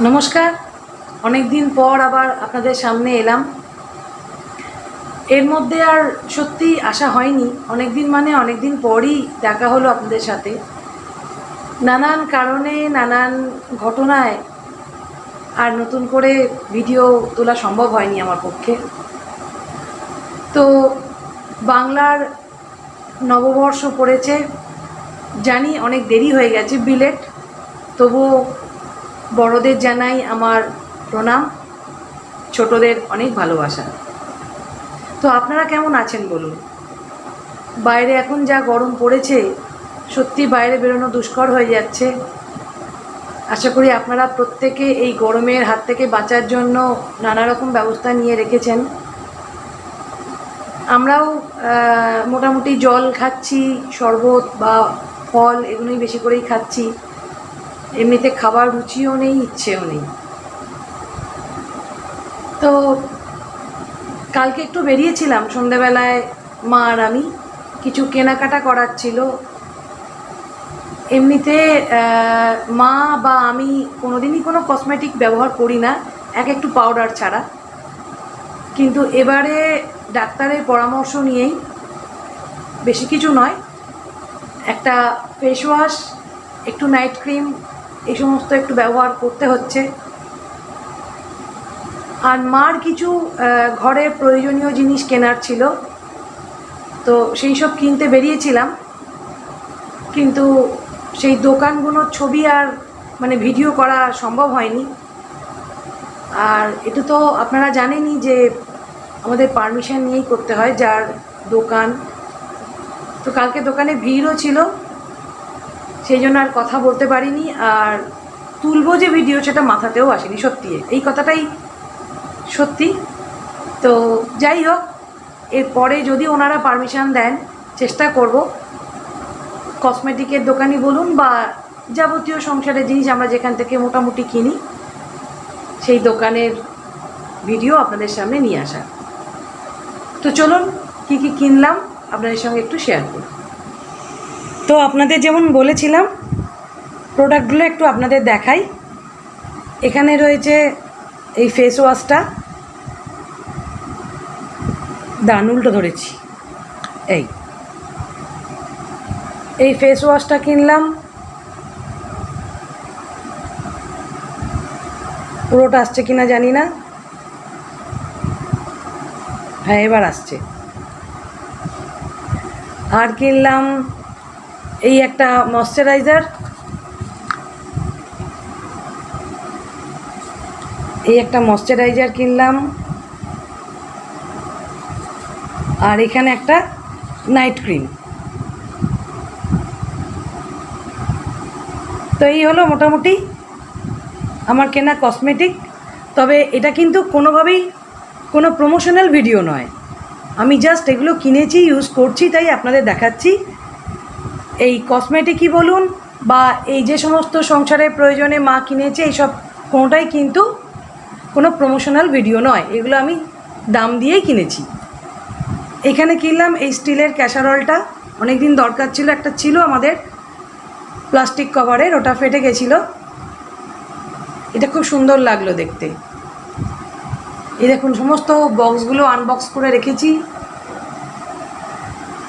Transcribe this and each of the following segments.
নমস্কার। অনেক দিন পর আবার আপনাদের সামনে এলাম। এর মধ্যে আর সত্যি আশা হয়নি, অনেক দিন পরই দেখা হলো আপনাদের সাথে। নানান কারণে নানান ঘটনায় আর নতুন করে ভিডিও তোলা সম্ভব হয়নি আমার পক্ষে। তো বাংলার নববর্ষ পড়েছে, জানি অনেক দেরি হয়ে গেছে, বিলেট, তবুও বড়দের জানাই আমার প্রণাম, ছোটদের অনেক ভালোবাসা। তো আপনারা কেমন আছেন বলুন? বাইরে এখন যা গরম পড়েছে, সত্যি বাইরে বেরোনো দুষ্কর হয়ে যাচ্ছে। আশা করি আপনারা প্রত্যেকে এই গরমের হাত থেকে বাঁচার জন্য নানা রকম ব্যবস্থা নিয়ে রেখেছেন। আমরাও মোটামুটি জল খাচ্ছি, শরবত বা ফল এগুলোই বেশি করেই খাচ্ছি। এমনিতে খাবার রুচিও নেই, ইচ্ছেও নেই। তো কালকে একটু বেরিয়েছিলাম সন্ধ্যেবেলায়, মা আর আমি, কিছু কেনাকাটা করার ছিল। এমনিতে মা বা আমি কোনোদিনই কোনো কসমেটিক ব্যবহার করি না, একটু পাউডার ছাড়া। কিন্তু এবারে ডাক্তারের পরামর্শ নিয়েই, বেশি কিছু নয়, একটা ফেস ওয়াশ, একটু নাইট ক্রিম, এই সমস্ত একটু ব্যবহার করতে হচ্ছে। আর মার কিছু ঘরের প্রয়োজনীয় জিনিস কেনার ছিল, তো সেই সব কিনতে বেরিয়েছিলাম। কিন্তু সেই দোকানগুলোর ছবি আর ভিডিও করা সম্ভব হয়নি। আর এটা তো আপনারা জানেনই যে আমাদের পারমিশন নিয়েই করতে হয়, যার দোকান। তো কালকে দোকানে ভিড়ও ছিল, সেই জন্য আর কথা বলতে পারিনি। আর তুলবো যে ভিডিও, সেটা মাথাতেও আসেনি, সত্যি এই কথাটাই সত্যি। তো যাই হোক, এরপরে যদি ওনারা পারমিশন দেন, চেষ্টা করব কসমেটিকের দোকানই বলুন বা যাবতীয় সংসারের জিনিস আমরা যেখান থেকে মোটামুটি কিনি, সেই দোকানের ভিডিও আপনাদের সামনে নিয়ে আসা। তো চলুন, কি কি কিনলাম আপনাদের সঙ্গে একটু শেয়ার করি। তো আপনাদের যেমন বলেছিলাম, প্রোডাক্টগুলো একটু আপনাদের দেখাই। এখানে রয়েছে এই ফেস ওয়াশটা, দাঁড়ান উল্টো ধরেছি, এই ফেস ওয়াশটা কিনলাম। পুরোটা আসছে কিনা জানি না, হ্যাঁ এবার আসছে। আর কিনলাম এই একটা ময়শ্চারাইজার, কিনলাম। আর এখানে একটা নাইট ক্রিম। তো এই হলো মোটামুটি আমার কেনা কসমেটিক। তবে এটা কিন্তু কোনোভাবেই কোনো প্রমোশনাল ভিডিও নয়, আমি জাস্ট এগুলো কিনেছি, ইউজ করছি, তাই আপনাদের দেখাচ্ছি। এই কসমেটিকই বলুন বা এই যে সমস্ত সংসারের প্রয়োজনে মা কিনেছে, এইসব কোনোটাই কিন্তু কোনো প্রমোশনাল ভিডিও নয়, এগুলো আমি দাম দিয়েই কিনেছি। এখানে কিনলাম এই স্টিলের ক্যাসারলটা, অনেক দিন দরকার ছিল, একটা ছিল আমাদের প্লাস্টিক কভারের, ওটা ফেটে গেছিলো। এটা খুব সুন্দর লাগলো দেখতে। এই দেখুন, সমস্ত বক্সগুলো আনবক্স করে রেখেছি।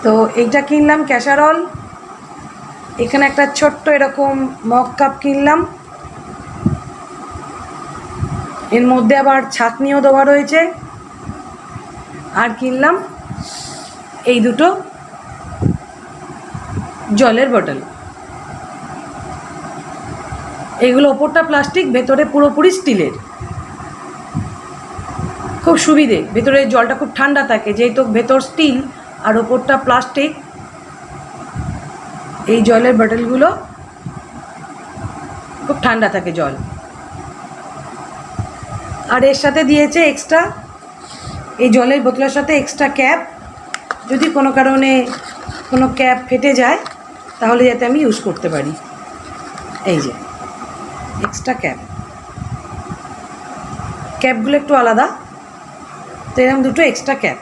তো এইটা কিনলাম ক্যাসারল। এখানে একটা ছোট্ট এরকম মগ কাপ কিনলাম, এর মধ্যে আবার ছাঁকনিও দেওয়া রয়েছে। আর কিনলাম এই দুটো জলের বোতল। এগুলো ওপরটা প্লাস্টিক, ভেতরে পুরোপুরি স্টিলের, খুব সুবিধে। ভেতরে জলটা খুব ঠান্ডা থাকে, যেহেতু ভেতর স্টিল আর ওপরটা প্লাস্টিক। এই জলের বোতলগুলো খুব ঠান্ডা থাকে জল। আর এর সাথে দিয়েছে এক্সট্রা, এই জলের বোতলের সাথে এক্সট্রা ক্যাপ, যদি কোনো কারণে কোনো ক্যাপ ফেটে যায় তাহলে যাতে আমি ইউজ করতে পারি। এই যে এক্সট্রা ক্যাপগুলো একটু আলাদা, তো এরকম দুটো এক্সট্রা ক্যাপ।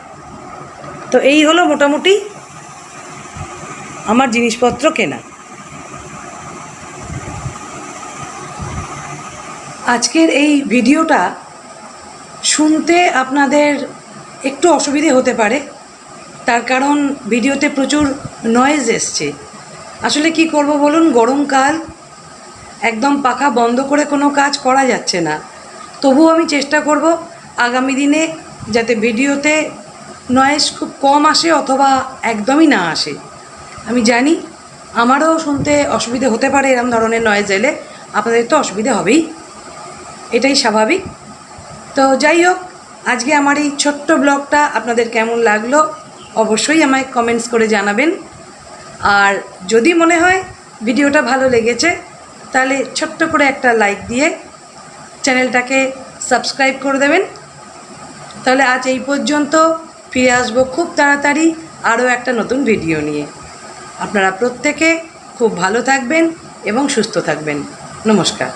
তো এই হলো মোটামুটি আমার জিনিসপত্র কেনা। আজকের এই ভিডিওটা শুনতে আপনাদের একটু অসুবিধে হতে পারে, তার কারণ ভিডিওতে প্রচুর নয়েজ এসছে। আসলে কি করব বলুন, গরমকাল, একদম পাখা বন্ধ করে কোনো কাজ করা যাচ্ছে না। তবুও আমি চেষ্টা করব আগামী দিনে যাতে ভিডিওতে নয়েজ খুব কম আসে অথবা একদমই না আসে। আমি জানি আমারও শুনতে অসুবিধে হতে পারে, এরকম ধরনের নয়েজ এলে আপনাদের তো অসুবিধে হবেই, এটাই স্বাভাবিক। তো যাই হোক, আজকে আমার এই ছোট্ট ব্লগটা আপনাদের কেমন লাগলো অবশ্যই আমায় কমেন্টস করে জানাবেন। আর যদি মনে হয় ভিডিওটা ভালো লেগেছে তাহলে ছোট্ট করে একটা লাইক দিয়ে চ্যানেলটাকে সাবস্ক্রাইব করে দেবেন। তাহলে আজ এই পর্যন্ত, ফিরে আসবো খুব তাড়াতাড়ি আরও একটা নতুন ভিডিও নিয়ে। আপনারা প্রত্যেকে খুব ভালো থাকবেন এবং সুস্থ থাকবেন। নমস্কার।